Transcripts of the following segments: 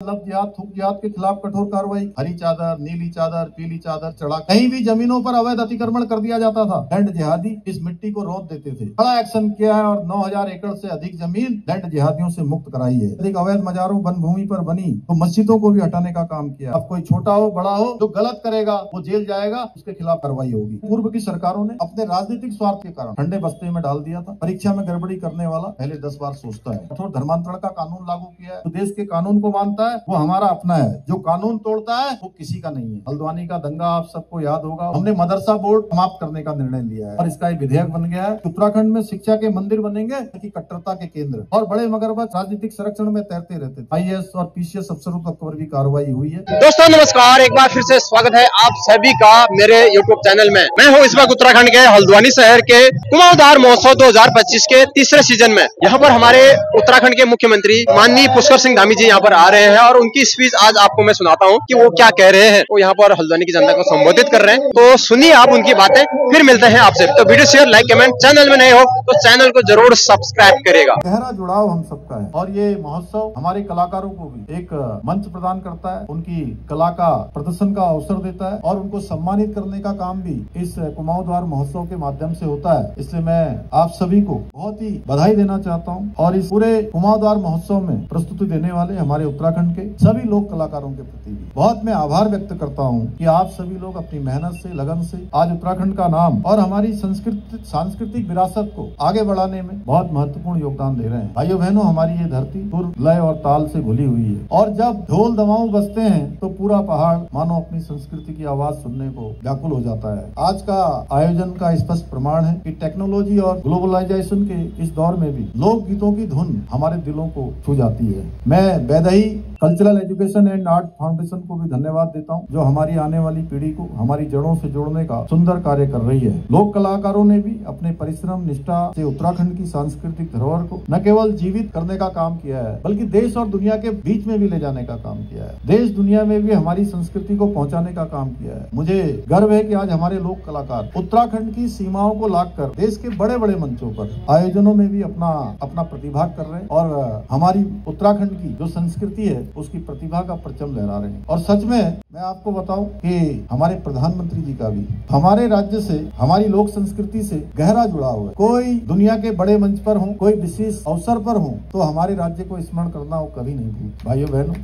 Love जिहाद, थूक जिहाद के खिलाफ कठोर कार्रवाई। हरी चादर, नीली चादर, पीली चादर चढ़ा कहीं भी जमीनों पर अवैध अतिक्रमण कर दिया जाता था, लैंड जिहादी इस मिट्टी को रौंद देते थे। बड़ा एक्शन किया है और 9000 एकड़ से अधिक जमीन लैंड जिहादियों से मुक्त कराई है। अधिक अवैध मजारों वन भूमि पर बनी तो मस्जिदों को भी हटाने का काम किया। अब कोई छोटा हो बड़ा हो जो गलत करेगा वो जेल जाएगा, उसके खिलाफ कार्रवाई होगी। पूर्व की सरकारों ने अपने राजनीतिक स्वार्थ के कारण ठंडे बस्ते में डाल दिया था। परीक्षा में गड़बड़ी करने वाला पहले 10 बार सोचता है। कठोर धर्मांतरण का कानून लागू किया है, तो देश के कानून को मानता है वो हमारा अपना है। जो कानून तोड़ता है वो किसी का नहीं है। हल्द्वानी का दंगा आप सबको याद होगा। हमने मदरसा बोर्ड समाप्त करने का निर्णय लिया है और इसका एक विधेयक बन गया है। उत्तराखंड में शिक्षा के मंदिर बनेंगे कि कट्टरता के केंद्र, और बड़े मगरमच्छ राजनीतिक संरक्षण में तैरते रहते। IAS और PCS अफसरों पर भी कार्रवाई हुई है। दोस्तों नमस्कार, एक बार फिर से स्वागत है आप सभी का मेरे YouTube चैनल में। मैं हूं इस वक्त उत्तराखंड के हल्द्वानी शहर के कुमाऊधार महोत्सव 2025 के तीसरे सीजन में। यहाँ पर हमारे उत्तराखंड के मुख्यमंत्री माननीय पुष्कर सिंह धामी जी यहाँ पर आ रहे हैं और उनकी स्पीच आज आपको मैं सुनाता हूँ कि वो क्या कह रहे हैं। वो यहाँ पर हल्द्वानी की जनता को संबोधित कर रहे हैं, तो सुनिए आप उनकी बातें, फिर मिलते हैं आपसे। तो video share, like, comment, channel में नए हो तो चैनल को जरूर सब्सक्राइब करेगा। गहरा जुड़ाव हम सबका है और ये महोत्सव हमारे कलाकारों को भी एक मंच प्रदान करता है, उनकी कला का प्रदर्शन का अवसर देता है और उनको सम्मानित करने का काम भी इस कुमाऊधार महोत्सव के माध्यम से होता है। इसलिए मैं आप सभी को बहुत ही बधाई देना चाहता हूँ और इस पूरे कुमाऊधार महोत्सव में प्रस्तुति देने वाले हमारे उत्तराखंड के सभी लोक कलाकारों के प्रति भी बहुत मैं आभार व्यक्त करता हूँ कि आप सभी लोग अपनी मेहनत से, लगन से आज उत्तराखंड का नाम और हमारी सांस्कृतिक विरासत को आगे बढ़ाने में बहुत महत्वपूर्ण योगदान दे रहे हैं। भाइयों बहनों, हमारी ये धरती सुर, लय और ताल से घुली हुई है और जब ढोल दमाऊ बजते हैं तो पूरा पहाड़ मानो अपनी संस्कृति की आवाज सुनने को व्याकुल हो जाता है। आज का आयोजन का स्पष्ट प्रमाण है कि टेक्नोलॉजी और ग्लोबलाइजेशन के इस दौर में भी लोक गीतों की धुन हमारे दिलों को छू जाती है। मैं Vaidehi cultural education and art foundation को भी धन्यवाद देता हूं, जो हमारी आने वाली पीढ़ी को हमारी जड़ों से जोड़ने का सुंदर कार्य कर रही है। लोक कलाकारों ने भी अपने परिश्रम, निष्ठा से उत्तराखंड की सांस्कृतिक धरोहर को न केवल जीवित करने का काम किया है, बल्कि देश और दुनिया के बीच में भी ले जाने का काम किया है। देश दुनिया में भी हमारी संस्कृति को पहुंचाने का काम किया है। मुझे गर्व है कि आज हमारे लोक कलाकार उत्तराखंड की सीमाओं को लांघकर देश के बड़े बड़े मंचों पर आयोजनों में भी अपना प्रतिभाग कर रहे हैं और हमारी उत्तराखंड की जो संस्कृति है उसकी प्रतिभा का परचम लहरा रहे हैं। और सच में मैं आपको बताऊं कि हमारे प्रधानमंत्री जी का भी हमारे राज्य से, हमारी लोक संस्कृति से गहरा जुड़ाव है। कोई दुनिया के बड़े मंच पर हो, कोई विशेष अवसर पर हो तो हमारे राज्य को स्मरण करना वो कभी नहीं भूल। भाइयों बहनों,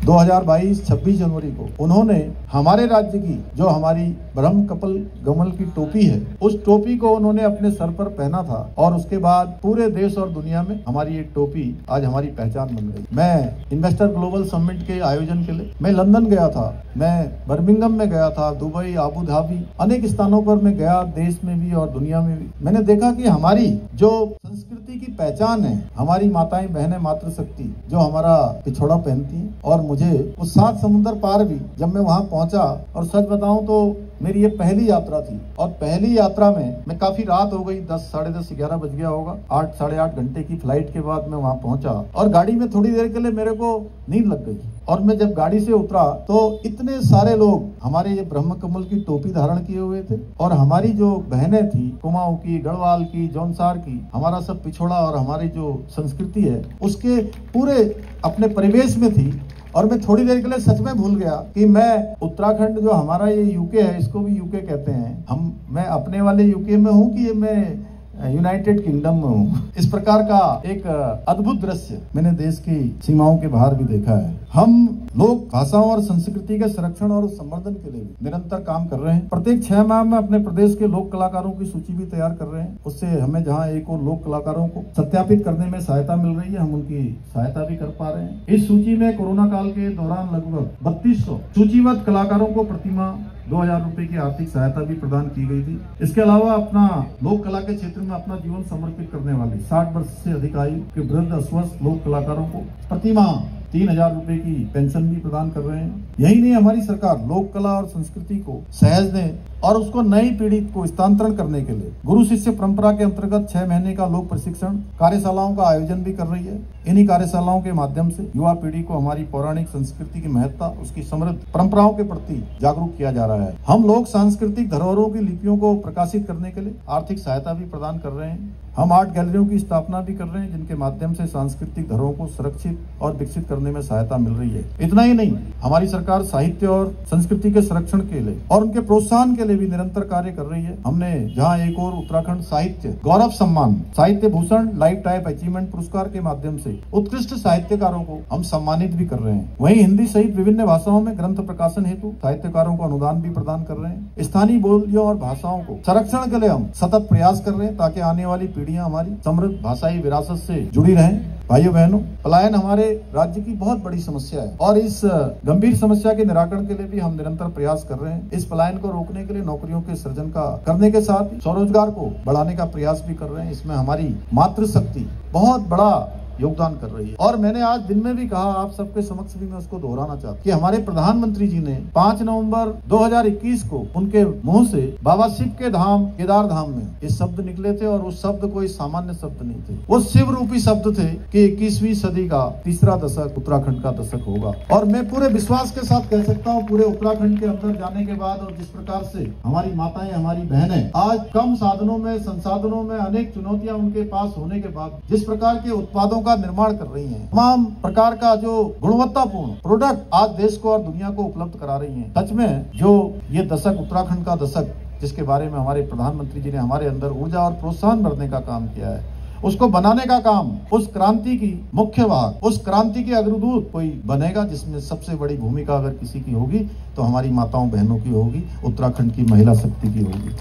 26 जनवरी को उन्होंने हमारे राज्य की जो हमारी ब्रह्म कपल कमल की टोपी है, उस टोपी को उन्होंने अपने सर पर पहना था और उसके बाद पूरे देश और दुनिया में हमारी ये टोपी आज हमारी पहचान बन गई। मैं इन्वेस्टर ग्लोबल समिट के आयोजन के लिए मैं लंदन गया था, मैं बर्मिंघम में गया था, दुबई, आबू धाबी, अनेक स्थानों पर मैं गया, देश में भी और दुनिया में भी। मैंने देखा कि हमारी जो संस्कृति की पहचान है, हमारी माताएं बहनें मातृशक्ति जो हमारा पिछोड़ा पहनती है, और मुझे उस 7 समुद्र पार भी जब मैं वहां पहुंचा, और सच बताऊं तो मेरी ये पहली यात्रा थी और पहली यात्रा में मैं काफी रात हो गई, 10, साढ़े 10, 11 बज गया होगा। 8, साढ़े 8 घंटे की फ्लाइट के बाद मैं वहां पहुंचा और गाड़ी में थोड़ी देर के लिए मेरे को नींद लग गई और मैं जब गाड़ी से उतरा तो इतने सारे लोग हमारे ये ब्रह्म कमल की टोपी धारण किए हुए थे और हमारी जो बहनें थी, कुमाऊं की, गढ़वाल की, जौनसार की, हमारा सब पिछोड़ा और हमारी जो संस्कृति है उसके पूरे अपने परिवेश में थी। और मैं थोड़ी देर के लिए सच में भूल गया कि मैं उत्तराखंड जो हमारा ये यूके है, इसको भी यूके कहते हैं, मैं अपने वाले यूके में हूँ कि ये मैं यूनाइटेड किंगडम में हूँ। इस प्रकार का एक अद्भुत दृश्य मैंने देश की सीमाओं के बाहर भी देखा है। हम लोक भाषाओं और संस्कृति के संरक्षण और संवर्धन के लिए निरंतर काम कर रहे हैं। प्रत्येक 6 माह में अपने प्रदेश के लोक कलाकारों की सूची भी तैयार कर रहे हैं। उससे हमें जहाँ एक और लोक कलाकारों को सत्यापित करने में सहायता मिल रही है, हम उनकी सहायता भी कर पा रहे हैं। इस सूची में कोरोना काल के दौरान लगभग 3200 सूचीबद्ध कलाकारों को प्रतिमाह 2000 रुपए की आर्थिक सहायता भी प्रदान की गई थी। इसके अलावा अपना लोक कला के क्षेत्र में अपना जीवन समर्पित करने वाले 60 वर्ष से अधिक आयु के वृद्ध अस्वस्थ लोक कलाकारों को प्रतिमाह 3,000 रुपए की पेंशन भी प्रदान कर रहे हैं। यही नहीं, हमारी सरकार लोक कला और संस्कृति को सहेजने और उसको नई पीढ़ी को स्थानांतरण करने के लिए गुरु शिष्य परंपरा के अंतर्गत 6 महीने का लोक प्रशिक्षण कार्यशालाओं का आयोजन भी कर रही है। इन्हीं कार्यशालाओं के माध्यम से युवा पीढ़ी को हमारी पौराणिक संस्कृति की महत्ता, उसकी समृद्ध परंपराओं के प्रति जागरूक किया जा रहा है। हम लोग सांस्कृतिक धरोहरों की लिपियों को प्रकाशित करने के लिए आर्थिक सहायता भी प्रदान कर रहे हैं। हम आर्ट गैलरियों की स्थापना भी कर रहे हैं, जिनके माध्यम से सांस्कृतिक धरोहरों को सुरक्षित और विकसित करने में सहायता मिल रही है। इतना ही नहीं, हमारी सरकार साहित्य और संस्कृति के संरक्षण के लिए और उनके प्रोत्साहन के लिए भी निरंतर कार्य कर रही है। हमने जहां एक और उत्तराखंड साहित्य गौरव सम्मान, साहित्य भूषण, लाइफ टाइम अचीवमेंट पुरस्कार के माध्यम से उत्कृष्ट साहित्यकारों को हम सम्मानित भी कर रहे हैं। वहीं हिंदी सहित विभिन्न भाषाओं में ग्रंथ प्रकाशन हेतु साहित्यकारों को अनुदान भी प्रदान कर रहे हैं। स्थानीय बोलियों और भाषाओं को संरक्षण के लिए हम सतत प्रयास कर रहे हैं, ताकि आने वाली पीढ़ियां हमारी समृद्ध भाषाई विरासत से जुड़ी रहें। भाइयों बहनों, पलायन हमारे राज्य की बहुत बड़ी समस्या है और इस गंभीर समस्या के निराकरण के लिए भी हम निरंतर प्रयास कर रहे हैं। इस पलायन को रोकने के लिए नौकरियों के सृजन का करने के साथ स्वरोजगार को बढ़ाने का प्रयास भी कर रहे हैं। इसमें हमारी मातृशक्ति बहुत बड़ा योगदान कर रही है। और मैंने आज दिन में भी कहा, आप सबके समक्ष भी मैं उसको दोहराना चाहता हूं कि हमारे प्रधानमंत्री जी ने 5 नवंबर 2021 को उनके मुंह से बाबा शिव के धाम केदार धाम में ये शब्द निकले थे और उस शब्द कोई सामान्य शब्द नहीं थे, वो शिव रूपी शब्द थे कि 21वीं सदी का तीसरा दशक उत्तराखंड का दशक होगा। और मैं पूरे विश्वास के साथ कह सकता हूँ, पूरे उत्तराखंड के अंदर जाने के बाद और जिस प्रकार से हमारी माताएं, हमारी बहनें आज कम साधनों में, संसाधनों में, अनेक चुनौतियां उनके पास होने के बाद जिस प्रकार के उत्पादों का निर्माण कर रही हैं, तमाम प्रकार का जो गुणवत्तापूर्ण प्रोडक्ट आज देश को और दुनिया को उपलब्ध करा रही हैं। सच में जो ये दशक, उत्तराखंड का दशक, जिसके बारे में हमारे प्रधानमंत्री जी ने हमारे अंदर ऊर्जा और प्रोत्साहन भरने का काम किया है, उसको बनाने का काम, उस क्रांति की मुख्य वाहक, उस क्रांति के अग्रदूत कोई बनेगा, जिसमें सबसे बड़ी भूमिका अगर किसी की होगी तो हमारी माताओं बहनों की होगी, उत्तराखंड की महिला शक्ति की होगी।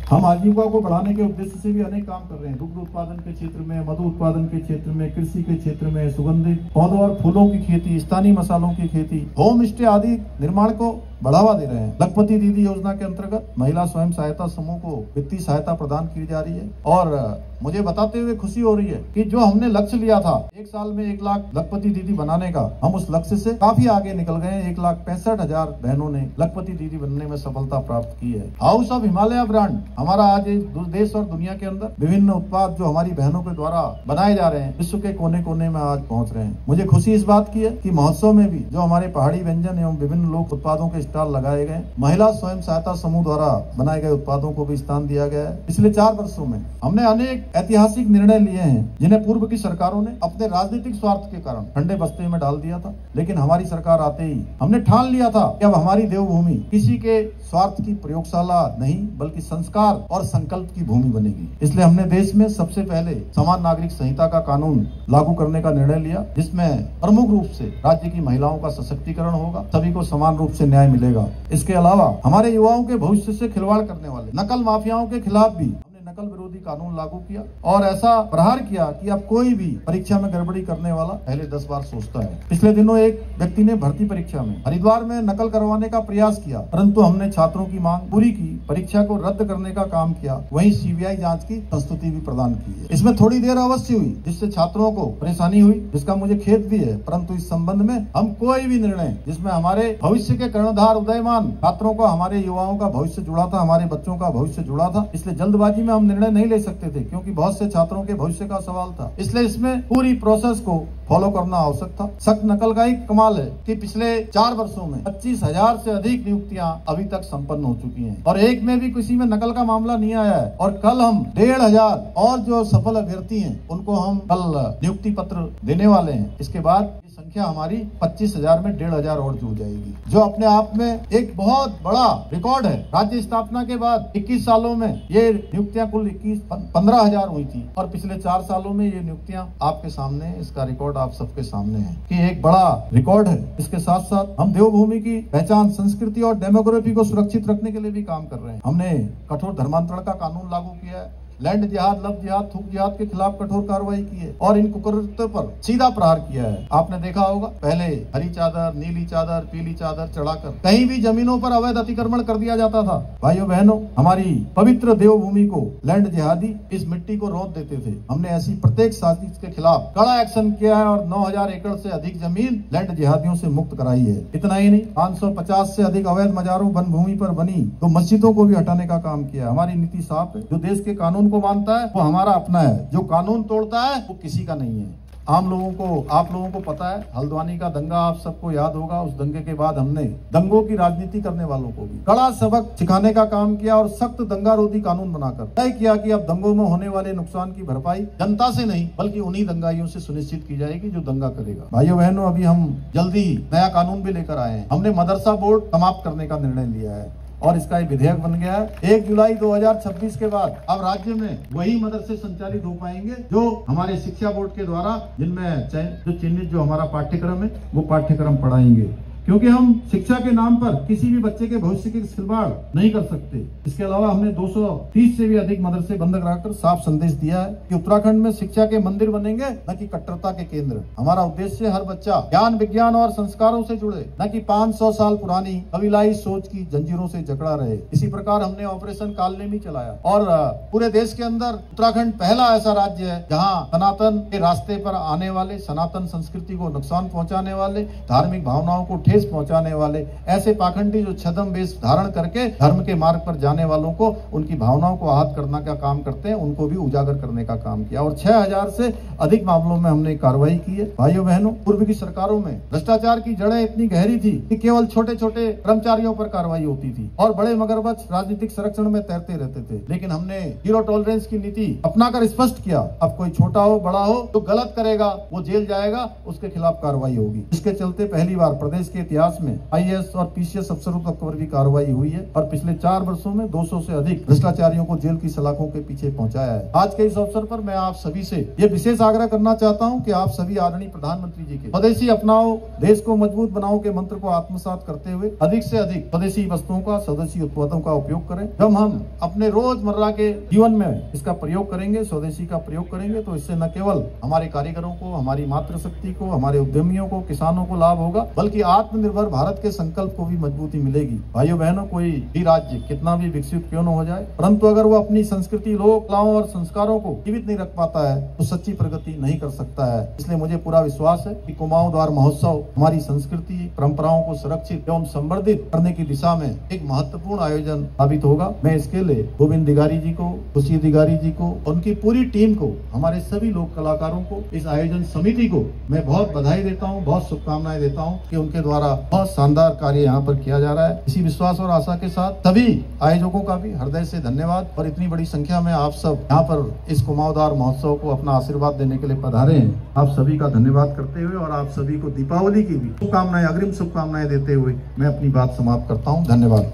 हम आजीविका को बढ़ाने के उद्देश्य से भी अनेक काम कर रहे हैं। दुग्ध उत्पादन के क्षेत्र में, मधु उत्पादन के क्षेत्र में, कृषि के क्षेत्र में, सुगंधित पौधों और फूलों की खेती, स्थानीय मसालों की खेती, होम स्टे आदि निर्माण को बढ़ावा दे रहे हैं। लखपति दीदी योजना के अंतर्गत महिला स्वयं सहायता समूह को वित्तीय सहायता प्रदान की जा रही है। और मुझे बताते हुए खुशी हो रही है कि जो हमने लक्ष्य लिया था 1 साल में 1 लाख लखपति दीदी बनाने का, हम उस लक्ष्य से काफी आगे निकल गए हैं। 1,65,000 बहनों ने लखपति दीदी बनने में सफलता प्राप्त की है। हाउस ऑफ हिमालय ब्रांड हमारा आज देश और दुनिया के अंदर विभिन्न उत्पाद जो हमारी बहनों के द्वारा बनाए जा रहे हैं, विश्व के कोने कोने में आज पहुंच रहे हैं। मुझे खुशी इस बात की है कि महोत्सव में भी जो हमारे पहाड़ी व्यंजन एवं विभिन्न लोक उत्पादों के स्टॉल लगाए गए, महिला स्वयं सहायता समूह द्वारा बनाए गए उत्पादों को भी स्थान दिया गया है। पिछले 4 वर्षों में हमने अनेक ऐतिहासिक निर्णय लिए हैं, जिन्हें पूर्व की सरकारों ने अपने राजनीतिक स्वार्थ के कारण ठंडे बस्ते में डाल दिया था। लेकिन हमारी सरकार आते ही हमने ठान लिया था कि अब हमारी देवभूमि किसी के स्वार्थ की प्रयोगशाला नहीं, बल्कि संस्कार और संकल्प की भूमि बनेगी। इसलिए हमने देश में सबसे पहले समान नागरिक संहिता का कानून लागू करने का निर्णय लिया, जिसमें प्रमुख रूप से राज्य की महिलाओं का सशक्तिकरण होगा, सभी को समान रूप से न्याय मिलेगा। इसके अलावा हमारे युवाओं के भविष्य से खिलवाड़ करने वाले नकल माफियाओं के खिलाफ भी नकल विरोधी कानून लागू किया और ऐसा प्रहार किया कि अब कोई भी परीक्षा में गड़बड़ी करने वाला पहले 10 बार सोचता है। पिछले दिनों एक व्यक्ति ने भर्ती परीक्षा में हरिद्वार में नकल करवाने का प्रयास किया, परंतु हमने छात्रों की मांग पूरी की, परीक्षा को रद्द करने का काम किया। वहीं सीबीआई जांच की संस्तुति भी प्रदान की है। इसमें थोड़ी देर अवश्य हुई, जिससे छात्रों को परेशानी हुई, जिसका मुझे खेद भी है, परंतु इस संबंध में हम कोई भी निर्णय जिसमें हमारे भविष्य के कर्णधार उदयमान छात्रों का, हमारे युवाओं का भविष्य जुड़ा था, हमारे बच्चों का भविष्य जुड़ा था, इसलिए जल्दबाजी में हम निर्णय नहीं ले सकते थे, क्योंकि बहुत से छात्रों के भविष्य का सवाल था। इसलिए इसमें पूरी प्रोसेस को फॉलो करना आवश्यक था। सख्त नकल का एक कमाल है कि पिछले 4 वर्षों में 25,000 से अधिक नियुक्तियां अभी तक संपन्न हो चुकी हैं और एक में भी किसी में नकल का मामला नहीं आया है। और कल हम 1,500 और जो सफल अभ्यर्थी हैं उनको हम कल नियुक्ति पत्र देने वाले हैं। इसके बाद संख्या हमारी 25,000 में 1,500 और जुड़ जाएगी, जो अपने आप में एक बहुत बड़ा रिकॉर्ड है। राज्य स्थापना के बाद 21 सालों में ये नियुक्तियां कुल 15,000 हुई थी और पिछले 4 सालों में ये नियुक्तियां आपके सामने, इसका रिकॉर्ड आप सबके सामने है कि एक बड़ा रिकॉर्ड है। इसके साथ साथ हम देवभूमि की पहचान, संस्कृति और डेमोग्राफी को सुरक्षित रखने के लिए भी काम कर रहे हैं। हमने कठोर धर्मांतरण का कानून लागू किया है लैंड जिहाद, लव जिहाद, थूक जिहाद के खिलाफ कठोर कार्रवाई की है और इन कुकृत्यों पर सीधा प्रहार किया है। आपने देखा होगा पहले हरी चादर, नीली चादर, पीली चादर चढ़ाकर कहीं भी जमीनों पर अवैध अतिक्रमण कर दिया जाता था। भाइयों बहनों, हमारी पवित्र देवभूमि को लैंड जिहादी इस मिट्टी को रौंद देते थे। हमने ऐसी प्रत्येक साजिश के खिलाफ कड़ा एक्शन किया है और 9000 एकड़ से अधिक जमीन लैंड जिहादियों से मुक्त कराई है। इतना ही नहीं, 550 से अधिक अवैध मजारों वन भूमि पर बनी तो मस्जिदों को भी हटाने का काम किया। हमारी नीति साफ है, जो देश के कानून को मानता है वो हमारा अपना है, जो कानून तोड़ता है वो किसी का नहीं है। आम लोगों को, आप लोगों को पता है हल्द्वानी का दंगा आप सबको याद होगा। उस दंगे के बाद हमने दंगों की राजनीति करने वालों को भी कड़ा सबक सिखाने का काम किया और सख्त दंगारोधी कानून बनाकर तय किया कि अब दंगों में होने वाले नुकसान की भरपाई जनता से नहीं बल्कि उन्हीं दंगाइयों से सुनिश्चित की जाएगी जो दंगा करेगा। भाइयों बहनों, अभी हम जल्दी नया कानून भी लेकर आए हैं। हमने मदरसा बोर्ड समाप्त करने का निर्णय लिया है और इसका एक विधेयक बन गया है। 1 जुलाई 2026 के बाद अब राज्य में वही मदरसे संचालित हो पाएंगे जो हमारे शिक्षा बोर्ड के द्वारा जिनमें जो चिन्हित जो हमारा पाठ्यक्रम है वो पाठ्यक्रम पढ़ाएंगे, क्योंकि हम शिक्षा के नाम पर किसी भी बच्चे के भविष्य के खिलवाड़ नहीं कर सकते। इसके अलावा हमने 230 से भी अधिक मदरसे बंद कराकर साफ संदेश दिया है कि उत्तराखंड में शिक्षा के मंदिर बनेंगे न कि कट्टरता के केंद्र। हमारा उद्देश्य हर बच्चा ज्ञान, विज्ञान और संस्कारों से जुड़े, न कि 500 साल पुरानी कबीलाई सोच की जंजीरों से जकड़ा रहे। इसी प्रकार हमने ऑपरेशन कालनेमी चलाया और पूरे देश के अंदर उत्तराखंड पहला ऐसा राज्य है जहाँ सनातन के रास्ते पर आने वाले, सनातन संस्कृति को नुकसान पहुँचाने वाले, धार्मिक भावनाओं को पहुंचाने वाले ऐसे पाखंडी जो छद्म वेश धारण करके धर्म के मार्ग पर जाने वालों को, उनकी भावनाओं को आहत करने का काम करते हैं, उनको भी उजागर करने का काम किया और 6000 से अधिक मामलों में हमने कार्रवाई की है। भाइयों बहनों, पूर्व की सरकारों में भ्रष्टाचार की जड़ें इतनी गहरी थी कि केवल छोटे छोटे कर्मचारियों पर कार्रवाई होती थी और बड़े मगरमच्छ राजनीतिक संरक्षण में तैरते रहते थे। लेकिन हमने जीरो टॉलरेंस की नीति अपनाकर स्पष्ट किया, अब कोई छोटा हो बड़ा हो तो गलत करेगा वो जेल जाएगा, उसके खिलाफ कार्रवाई होगी। इसके चलते पहली बार प्रदेश के इतिहास में IAS और PCS अफसरों पर भी कार्रवाई हुई है और पिछले 4 वर्षों में 200 से अधिक भ्रष्टाचारियों को जेल की सलाखों के पीछे पहुंचाया है। आज के इस अवसर पर मैं आप सभी से ये विशेष आग्रह करना चाहता हूं कि आप सभी आदरणीय प्रधानमंत्री जी के स्वदेशी अपनाओ, देश को मजबूत बनाओ के मंत्र को आत्मसात करते हुए अधिक से अधिक स्वदेशी वस्तुओं का, स्वदेशी उत्पादों का उपयोग करें। जब हम अपने रोजमर्रा के जीवन में इसका प्रयोग करेंगे, स्वदेशी का प्रयोग करेंगे, तो इससे न केवल हमारे कारीगरों को, हमारी मातृशक्ति को, हमारे उद्यमियों को, किसानों को लाभ होगा बल्कि आत्मनिर्भर भारत के संकल्प को भी मजबूती मिलेगी। भाइयों बहनों, कोई भी राज्य कितना भी विकसित क्यों न हो जाए, परंतु अगर वो अपनी संस्कृति, लोक कलाओं और संस्कारों को जीवित नहीं रख पाता है तो सच्ची प्रगति नहीं कर सकता है। इसलिए मुझे पूरा विश्वास है कि कुमाऊं द्वार महोत्सव हमारी संस्कृति, परंपराओं को सुरक्षित एवं संवर्धित करने की दिशा में एक महत्वपूर्ण आयोजन साबित होगा। मैं इसके लिए गोविंद दिगारी जी को, खुशी दिगारी जी को, उनकी पूरी टीम को, हमारे सभी लोक कलाकारों को, इस आयोजन समिति को मैं बहुत बधाई देता हूँ, बहुत शुभकामनाएं देता हूँ कि उनके द्वारा बहुत शानदार कार्य यहाँ पर किया जा रहा है। इसी विश्वास और आशा के साथ सभी आयोजकों का भी हृदय से धन्यवाद और इतनी बड़ी संख्या में आप सब यहाँ पर इस कुमाऊंदार महोत्सव को अपना आशीर्वाद देने के लिए पधारे हैं। आप सभी का धन्यवाद करते हुए और आप सभी को दीपावली की भी शुभकामनाएं, अग्रिम शुभकामनाएं देते हुए मैं अपनी बात समाप्त करता हूँ। धन्यवाद।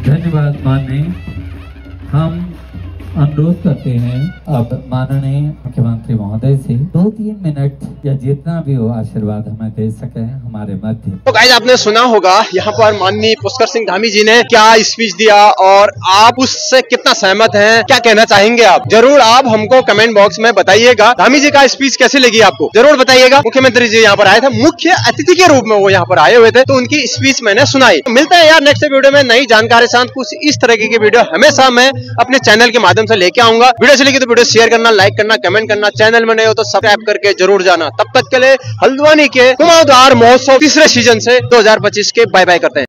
धन्यवाद माननीय। हम अनुरोध करते हैं अब माननीय मुख्यमंत्री महोदय से 2-3 मिनट या जितना भी हो आशीर्वाद हमें दे सके हमारे मध्य। तो गाइस, आपने सुना होगा यहाँ पर माननीय पुष्कर सिंह धामी जी ने क्या स्पीच दिया और आप उससे कितना सहमत हैं, क्या कहना चाहेंगे आप? जरूर आप हमको कमेंट बॉक्स में बताइएगा। धामी जी का स्पीच कैसी लगी आपको, जरूर बताइएगा। मुख्यमंत्री जी यहाँ पर आए थे, मुख्य अतिथि के रूप में वो यहाँ पर आए हुए थे, तो उनकी स्पीच मैंने सुनाई। मिलते हैं यार नेक्स्ट वीडियो में नई जानकारी साथ। कुछ इस तरह की वीडियो हमेशा मैं अपने चैनल के माध्यम से लेके आऊंगा। वीडियो अच्छी लगी तो वीडियो शेयर करना, लाइक करना, कमेंट करना, चैनल में नए हो तो सब्सक्राइब करके जरूर जाना। तब तक के लिए हल्द्वानी के कुमाऊंदार महोत्सव तीसरे सीजन से 2025 के बाय बाय करते हैं।